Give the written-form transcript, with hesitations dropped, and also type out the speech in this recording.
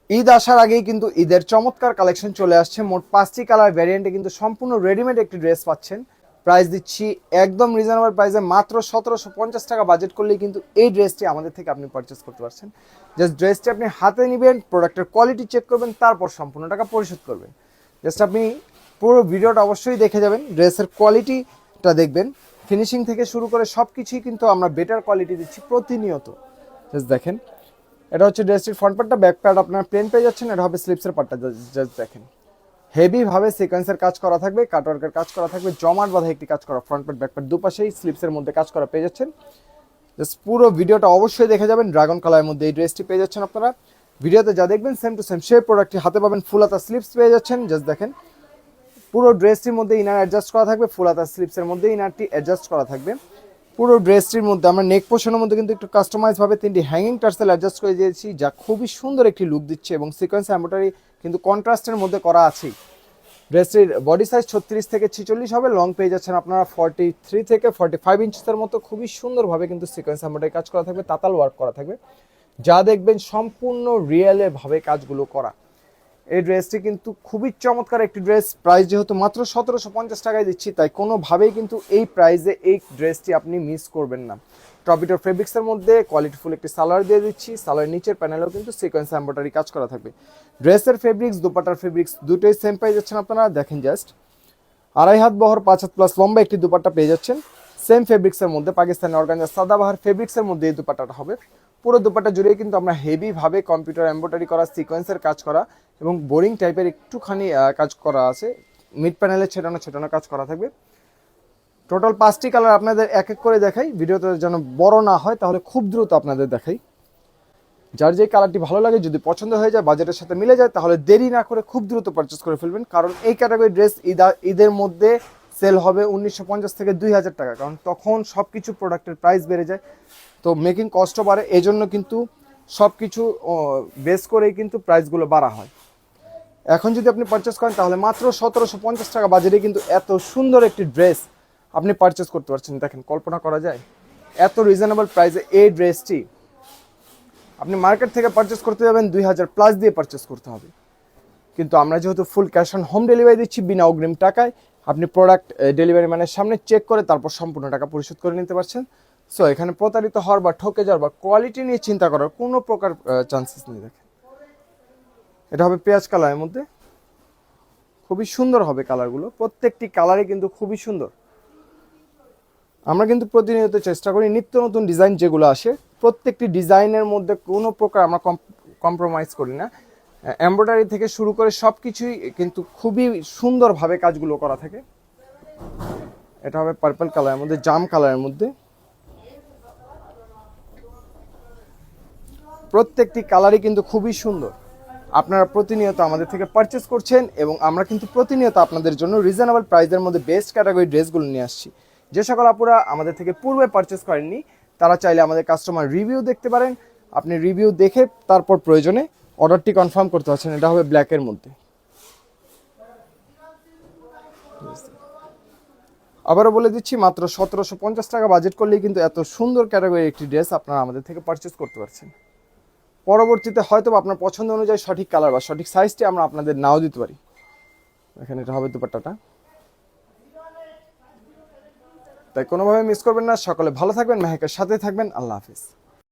ঈদ আসার আগেই কিন্তু ঈদের চমৎকার কালেকশন চলে আসছে। মোট 5টি কালার ভ্যারিয়েন্টে কিন্তু সম্পূর্ণ রেডিমেড একটি ড্রেস পাচ্ছেন। প্রাইস দিচ্ছি একদম রিজনেবল প্রাইসে, মাত্র 1750 টাকা বাজেট করলেই কিন্তু এই ড্রেসটি আমাদের থেকে আপনি পারচেস করতে পারছেন। জাস্ট ড্রেসটি আপনি হাতে নেবেন, প্রোডাক্টের কোয়ালিটি চেক করবেন, তারপর সম্পূর্ণ টাকা পরিশোধ করবেন। জাস্ট আপনি পুরো ভিডিওটা অবশ্যই দেখে যাবেন, ড্রেসের কোয়ালিটিটা দেখবেন, ফিনিশিং থেকে শুরু করে সব কিছুই কিন্তু আমরা বেটার কোয়ালিটি দিচ্ছি প্রতিনিয়ত। জাস্ট দেখেন, এটা হচ্ছে ড্রেসটির ফ্রন্ট পার্টটা, ব্যাক পার্ট আপনার প্লেন পেয়ে যাচ্ছেন। এটা হবে স্লিপসের পার্টটা, জাস্ট দেখেন হেভি ভাবে সিকোয়েন্সের কাজ করা থাকবে, কাটওয়ার্কের কাজ করা থাকবে, জমাট বাঁধা একটি কাজ করা, ফ্রন্ট পার্ট ব্যাক পার্ট দুপাশেই স্লিপসের মধ্যে কাজ করা পেয়ে যাচ্ছেন। জাস্ট পুরো ভিডিওটা অবশ্যই দেখে যাবেন। ড্রাগন কালারের মধ্যে এই ড্রেসটি পেয়ে যাচ্ছেন আপনারা। ভিডিওতে যা দেখবেন সেম টু সেম সেই প্রোডাক্টটি হাতে পাবেন। ফুল হাতা স্লিপস পেয়ে যাচ্ছেন। জাস্ট দেখেন পুরো ড্রেসটির মধ্যে ইনার অ্যাডজাস্ট করা থাকবে, ফুল হাতা স্লিপসের মধ্যে ইনারটি অ্যাডজাস্ট করা থাকবে। পুরো ড্রেসটির মধ্যে আমরা নেক পোর্শনের মধ্যে কিন্তু একটু কাস্টমাইজ ভাবে 3টি হ্যাঙ্গিং টার্সেল অ্যাডজাস্ট করে দিয়েছি, যা খুবই সুন্দর একটি লুক দিচ্ছে এবং সিকোয়েন্স এমব্রয়ডারি কিন্তু কন্ট্রাস্টের মধ্যে করা আছেই। ড্রেসটির বডি সাইজ 36 থেকে 46 হবে, লং পেয়ে যাচ্ছেন আপনারা 43 থেকে 45 ইঞ্চের মতো। খুবই সুন্দরভাবে কিন্তু সিকোয়েন্স এমব্রয়ডারি কাজ করা থাকবে, তাতাল ওয়ার্ক করা থাকবে, যা দেখবেন সম্পূর্ণ রিয়েলে ভাবে কাজগুলো করা। এই ড্রেসটি কিন্তু খুবই চমৎকার একটি ড্রেস। প্রাইস যেহেতু মাত্র 1750 টাকায় দিচ্ছি, তাই কোনোভাবেই কিন্তু এই প্রাইসে এই ড্রেসটি আপনি মিস করবেন না। টপিটোর ফেব্রিক্সের মধ্যে কোয়ালিটিফুল একটি সালোয়ার দিয়ে দিচ্ছি, সালোয়ার নিচের প্যানেলেও কিন্তু সিকোয়েন্স এমব্রয়ডারি কাজ করা থাকবে। ড্রেসের ফেব্রিক্স, দুপাটার ফেব্রিক্স দুটোই সেম পেয়ে যাচ্ছেন আপনারা। দেখেন জাস্ট 2.5 হাত বহর 5 হাত প্লাস লম্বা একটি দুপাট্টা পেয়ে যাচ্ছেন সেম ফেব্রিক্সের মধ্যে। পাকিস্তানি অর্গানজা সাদাবাহার ফেব্রিক্সের মধ্যে এই দুপাট্টাটা হবে। পুরো দুপাট্টা জুড়ে কিন্তু আমরা হেভি ভাবে কম্পিউটার এমব্রয়ডারি করা, সিকোয়েন্সের কাজ করা এবং বোরিং টাইপের একটুখানি কাজ করা আছে। মিড প্যানেলে ছেটানো ছেটানো কাজ করা থাকবে। টোটাল 5টি কালার আপনাদের এক এক করে দেখাই, ভিডিওতে যেন বড় না হয়, তাহলে খুব দ্রুত আপনাদের দেখাই। যার যে কালারটি ভালো লাগে, যদি পছন্দ হয়ে যায়, বাজেটের সাথে মিলে যায়, তাহলে দেরি না করে খুব দ্রুত পারচেস করে ফেলবেন। কারণ এই ক্যাটাগরি ড্রেস ঈদের মধ্যে সেল হবে 1950 থেকে 2000 টাকা, কারণ তখন সব কিছু প্রোডাক্টের প্রাইস বেড়ে যায়, তো মেকিং কস্টও বাড়ে। এই জন্য কিন্তু সব কিছু বেস করেই কিন্তু প্রাইসগুলো বাড়া হয়। এখন যদি আপনি পারচেস করেন, তাহলে মাত্র 1750 টাকা বাজেটে কিন্তু এত সুন্দর একটি ড্রেস আপনি পারচেস করতে পারছেন। দেখেন, কল্পনা করা যায় এত রিজনেবল প্রাইসে এই ড্রেসটি আপনি মার্কেট থেকে পারচেস করতে যাবেন 2000 প্লাস দিয়ে পারচেস করতে হবে। কিন্তু আমরা যেহেতু full cash on home delivery দিচ্ছি, বিনা অগ্রিম টাকায় আপনি প্রোডাক্ট ডেলিভারি ম্যানের সামনে চেক করে তারপর সম্পূর্ণ টাকা পরিশোধ করে নিতে পারছেন। সো এখানে প্রতারিত হওয়ার বা ঠকে যাওয়ার বা কোয়ালিটি নিয়ে চিন্তা করার কোনো প্রকার চান্সেস নেই। দেখেন, এটা হবে পেঁয়াজ কালারের মধ্যে, খুবই সুন্দর হবে কালারগুলো, প্রত্যেকটি কালারই কিন্তু খুবই সুন্দর। আমরা কিন্তু প্রতিনিয়ত চেষ্টা করি নিত্য নতুন ডিজাইন যেগুলো আসে, প্রত্যেকটি ডিজাইনের মধ্যে কোনো প্রকার আমরা কম্প্রোমাইজ করি না। এমব্রয়ডারি থেকে শুরু করে সব কিছুই কিন্তু খুবই সুন্দরভাবে কাজগুলো করা থাকে। এটা হবে পার্পল কালারের মধ্যে, জাম কালারের মধ্যে, প্রত্যেকটি কালারই কিন্তু খুবই সুন্দর। আপনারা প্রতিনিয়ত আমাদের থেকে পারচেস করছেন এবং আমরা কিন্তু প্রতিনিয়ত আপনাদের জন্য রিজনেবল প্রাইসের মধ্যে বেস্ট ক্যাটাগরি ড্রেসগুলো নিয়ে আসছি। যে সকল আপুরা আমাদের থেকে পূর্বে পারচেস করেননি, তারা চাইলে আমাদের কাস্টমার রিভিউ দেখতে পারেন। আপনি রিভিউ দেখে তারপর প্রয়োজনে অর্ডারটি কনফার্ম করতে পারছেন। এটা হবে ব্ল্যাকের মধ্যে। আবারও বলে দিচ্ছি, মাত্র 1750 টাকা বাজেট করলেই কিন্তু এত সুন্দর ক্যাটাগরি একটি ড্রেস আপনারা আমাদের থেকে পারচেস করতে পারছেন। পরবর্তীতে হয়তো আপনার পছন্দ অনুযায়ী সঠিক কালার বা সঠিক সাইজটি আমরা আপনাদের নাও দিতে পারি। এখানে এটা হবে দুপাট্টাটা। তাই কোনোভাবে মিস করবেন না। সকলে ভালো থাকবেন, মেহেকের সাথে থাকবেন। আল্লাহ হাফিজ।